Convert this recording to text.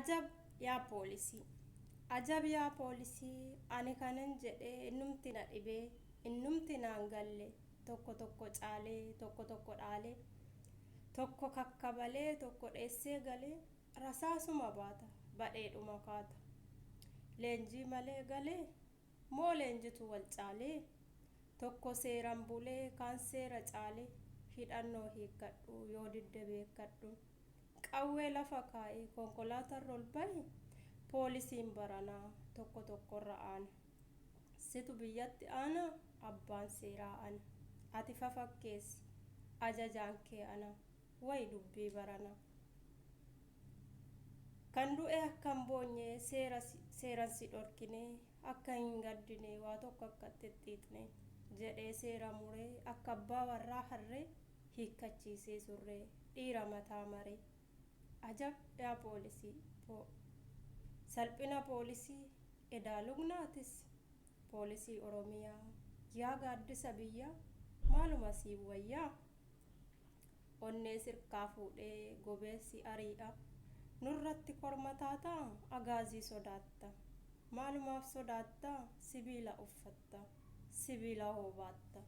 Ajab yaa poolisii. Ajab yaa poolisii ani kanan jedhee innumti na dhibee innumti naan galle tokko tokko caalee tokko tokko dhaalee tokko kakkabalee tokko dheessee galee rasaasuma baata badheedhuma kaata. Leenjii malee galee moo leenjitu wal caalee tokko seeran bulee kaan seera caalee hidhannoo hiikkadhu yoo didde beekkadhu. Qawwee lafa kaa'ee konkolaatarra ol bahi poolisiin baranaa tokko tokkorra aana. Situ biyyatti aana abbaan seeraa ana. Ati fafakkeessi ajajaan kee ana wayi dubbii barana. Kan du'e akkan boonyee seeran si dhorkinee akka hin gaddine waa tokko akka xixxiixne jedhee seera muree akka abbaa warraa harree hiikkachiisee surree dhiira mataa maree. Ajab yaa poolisii salphina poolisii edaa lugnaatis poolisii Oromiyaa yaa gaaddisa biyyaa maaluma siif wayyaa. Onnee sirkaa fuudhee gobeessi ariidha nurratti korma taataa agaazii sodaatta maalumaaf sodaatta sibiila uffatta sibiila hoobatta.